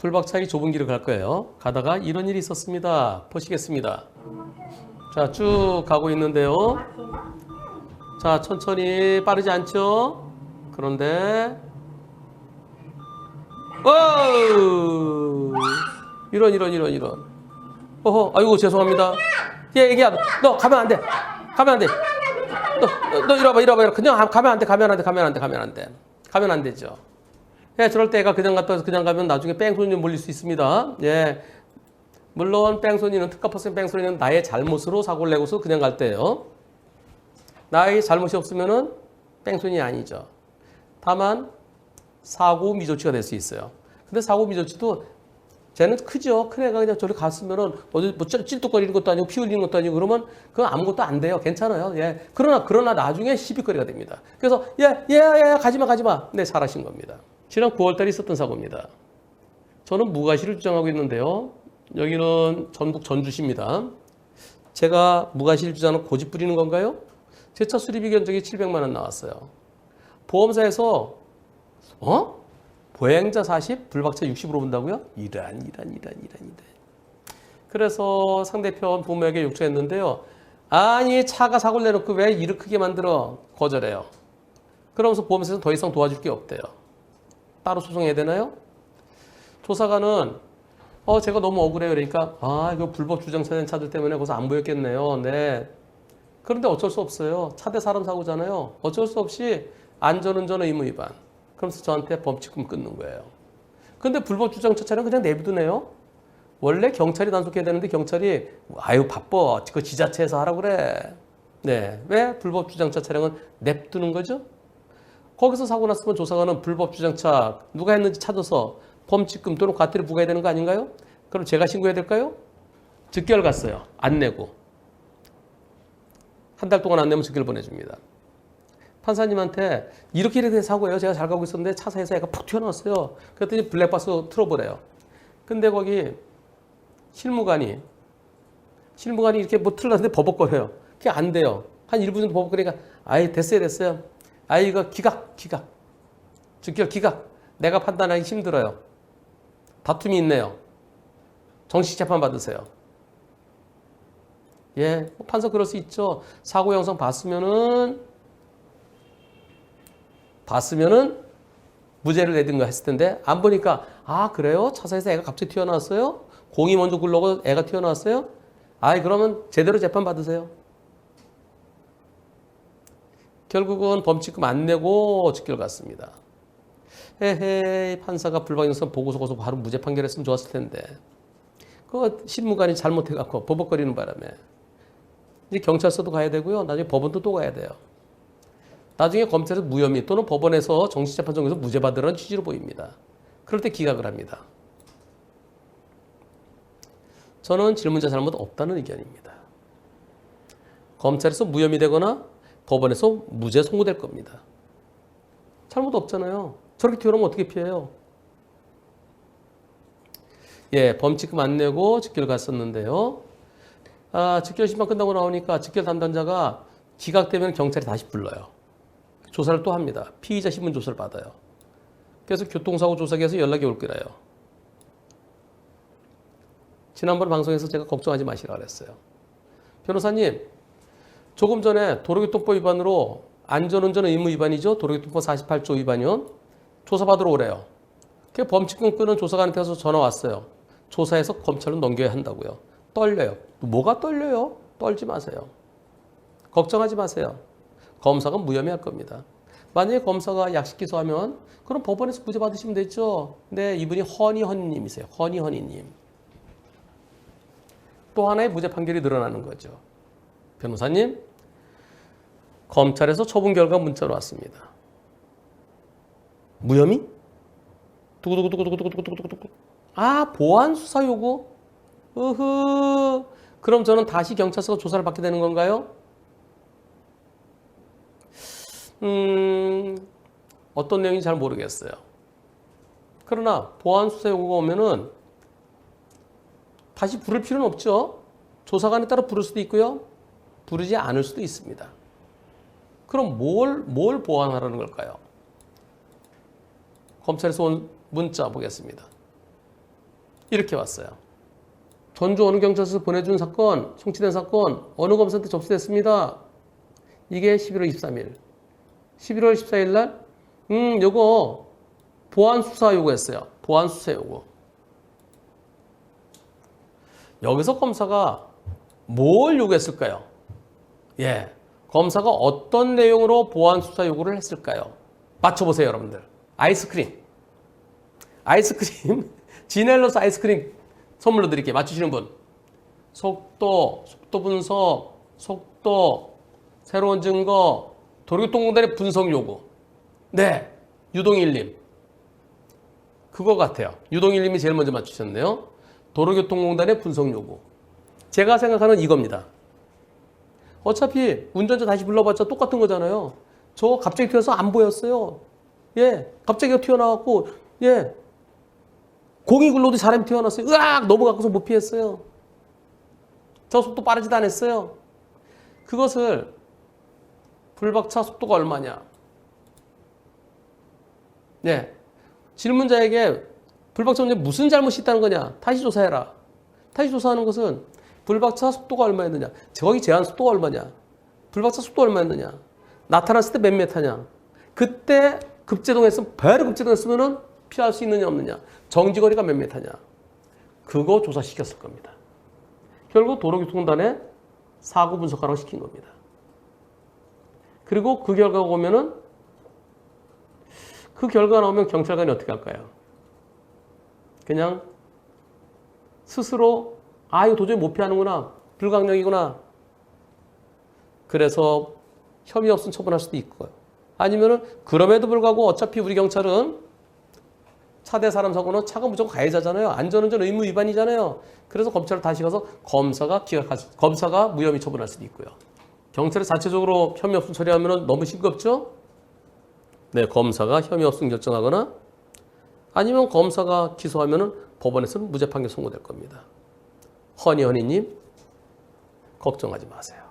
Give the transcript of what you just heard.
불박차기 좁은 길을 갈 거예요. 가다가 이런 일이 있었습니다. 보시겠습니다. 자, 쭉 가고 있는데요. 자, 천천히 빠르지 않죠? 그런데 이런. 어허, 아이고 죄송합니다. 얘 얘기야. 너 가면 안 돼. 가면 안 돼. 너 이리 와봐. 그냥 가면 안 돼. 가면 안 되죠. 예, 저럴 때 애가 그냥 갔다 그냥 가면 나중에 뺑소니 몰릴 수 있습니다. 예. 물론 특가버스 뺑소니는 나의 잘못으로 사고를 내고서 그냥 갈 때예요. 나의 잘못이 없으면은 뺑소니 아니죠. 다만 사고 미조치가 될 수 있어요. 근데 사고 미조치도 쟤는 크죠. 큰 애가 그냥 저리 갔으면은 어디 뭐 찔뚝거리는 것도 아니고 피 흘리는 것도 아니고 그러면 그건 아무것도 안 돼요. 괜찮아요. 예. 그러나 나중에 시비거리가 됩니다. 그래서 가지마. 네, 잘하신 겁니다. 지난 9월달에 있었던 사고입니다. 저는 무가시를 주장하고 있는데요. 여기는 전북 전주시입니다. 제가 무가시를 주장하는 고집 부리는 건가요? 제 차 수리비 견적이 700만 원 나왔어요. 보험사에서 보행자 40, 불박차 60으로 본다고요? 이란. 그래서 상대편 부모에게 요청했는데요. 아니 차가 사고를 내놓고 왜 일을 크게 만들어? 거절해요. 그러면서 보험사에서 더 이상 도와줄 게 없대요. 따로 소송해야 되나요? 조사관은 제가 너무 억울해요. 그러니까 이거 불법 주정차된 차들 때문에 거기서 안 보였겠네요. 네. 그런데 어쩔 수 없어요. 차 대 사람 사고잖아요. 어쩔 수 없이 안전운전 의무 위반. 그러면서 저한테 범칙금 끊는 거예요. 근데 불법 주정차 차량 그냥 내비두네요. 원래 경찰이 단속해야 되는데 경찰이 바빠. 그 지자체에서 하라고 그래. 네. 왜 불법 주정차 차량은 냅두는 거죠? 거기서 사고 났으면 조사관은 불법 주정차 누가 했는지 찾아서 범칙금 또는 과태료 부과해야 되는 거 아닌가요? 그럼 제가 신고해야 될까요? 즉결 갔어요. 안 내고. 한 달 동안 안 내면 즉결 보내줍니다. 판사님한테 이렇게 된 사고예요. 제가 잘 가고 있었는데 차사에서 애가 푹 튀어나왔어요. 그랬더니 블랙박스 틀어보래요. 근데 거기 실무관이 이렇게 뭐 틀었는데 버벅거려요. 그게 안 돼요. 한 1분 정도 버벅거리니까 됐어요. 이거 기각. 즉결 기각. 내가 판단하기 힘들어요. 다툼이 있네요. 정식 재판 받으세요. 예, 판사 그럴 수 있죠. 사고 영상 봤으면은 무죄를 내든가 했을 텐데 안 보니까 그래요? 차사에서 애가 갑자기 튀어나왔어요? 공이 먼저 굴러고 애가 튀어나왔어요? 그러면 제대로 재판 받으세요. 결국은 범칙금 안 내고 즉결 갔습니다. 판사가 불법 영상 보고서 바로 무죄 판결했으면 좋았을 텐데 그 실무관이 잘못해갖고 버벅거리는 바람에 이제 경찰서도 가야 되고요. 나중에 법원도 또 가야 돼요. 나중에 검찰에서 무혐의 또는 법원에서 정식재판 정에서 무죄 받으라는 취지로 보입니다. 그럴 때 기각을 합니다. 저는 질문자 잘못 없다는 의견입니다. 검찰에서 무혐의 되거나 법원에서 무죄 선고될 겁니다. 잘못 없잖아요. 저렇게 튀어나오면 어떻게 피해요? 예, 범칙금 안 내고 즉결 갔었는데요. 즉결 심판 끝나고 나오니까 즉결 담당자가 기각되면 경찰이 다시 불러요. 조사를 또 합니다. 피의자 신문 조사를 받아요. 그래서 교통사고 조사기에서 연락이 올 거래요. 지난번 방송에서 제가 걱정하지 마시라 그랬어요. 변호사님, 조금 전에 도로교통법 위반으로 안전운전 의무 위반이죠. 도로교통법 48조 위반이요. 조사받으러 오래요. 그 범칙금 끄는 조사관한테서 전화 왔어요. 조사해서 검찰로 넘겨야 한다고요. 떨려요. 뭐가 떨려요? 떨지 마세요. 걱정하지 마세요. 검사가 무혐의할 겁니다. 만약에 검사가 약식 기소하면 그럼 법원에서 무죄 받으시면 되죠. 근데 이분이 허니허니님이세요. 허니허니님. 또 하나의 무죄 판결이 늘어나는 거죠. 변호사님, 검찰에서 처분 결과 문자로 왔습니다. 무혐의? 두구두구두구두구두구두구두구. 보안 수사 요구? 그럼 저는 다시 경찰서가 조사를 받게 되는 건가요? 어떤 내용인지 잘 모르겠어요. 그러나 보안 수사 요구가 오면은 다시 부를 필요는 없죠. 조사관에 따라 부를 수도 있고요. 부르지 않을 수도 있습니다. 그럼 뭘 보완하라는 걸까요? 검찰에서 온 문자 보겠습니다. 이렇게 왔어요. 전주 어느 경찰서 보내준 사건, 송치된 사건 어느 검사한테 접수됐습니다. 이게 11월 23일. 11월 14일 날 요거 보안 수사 요구했어요. 보안 수사 요구. 여기서 검사가 뭘 요구했을까요? 예. 검사가 어떤 내용으로 보안 수사 요구를 했을까요? 맞춰보세요, 여러분들. 아이스크림. 아이스크림. 지넬러스 아이스크림 선물로 드릴게요. 맞추시는 분. 속도 분석, 속도, 새로운 증거, 도로교통공단의 분석 요구. 네. 유동일님. 그거 같아요. 유동일님이 제일 먼저 맞추셨네요. 도로교통공단의 분석 요구. 제가 생각하는 이겁니다. 어차피 운전자 다시 불러봤자 똑같은 거잖아요. 저 갑자기 튀어서 안 보였어요. 예. 갑자기 튀어나왔고, 예. 공이 굴러도 사람이 튀어나왔어요. 으악! 넘어가고서 못 피했어요. 저 속도 빠르지도 않았어요. 그것을 불박차 속도가 얼마냐. 예. 질문자에게 불박차 운전에 무슨 잘못이 있다는 거냐. 다시 조사해라. 다시 조사하는 것은 불박차 속도가 얼마였느냐. 거기 제한 속도가 얼마냐. 불박차 속도가 얼마였느냐. 나타났을 때 몇 메타냐. 그때 급제동했으면 배로 급제동했으면 피할 수 있느냐 없느냐. 정지거리가 몇 메타냐. 그거 조사시켰을 겁니다. 결국 도로교통공단에 사고 분석하라고 시킨 겁니다. 그리고 그 결과가 오면은 그 결과가 나오면 경찰관이 어떻게 할까요? 그냥 스스로 이거 도저히 못 피하는구나. 불강력이구나. 그래서 혐의 없음 처분할 수도 있고요. 아니면은 그럼에도 불구하고 어차피 우리 경찰은 차대 사람 사고는 차가 무조건 가해자잖아요. 안전운전 의무 위반이잖아요. 그래서 검찰을 다시 가서 검사가 무혐의 처분할 수도 있고요. 경찰이 자체적으로 혐의 없음 처리하면 너무 싱겁죠? 네, 검사가 혐의 없음 결정하거나 아니면 검사가 기소하면 법원에서는 무죄 판결 선고될 겁니다. 허니님 걱정하지 마세요.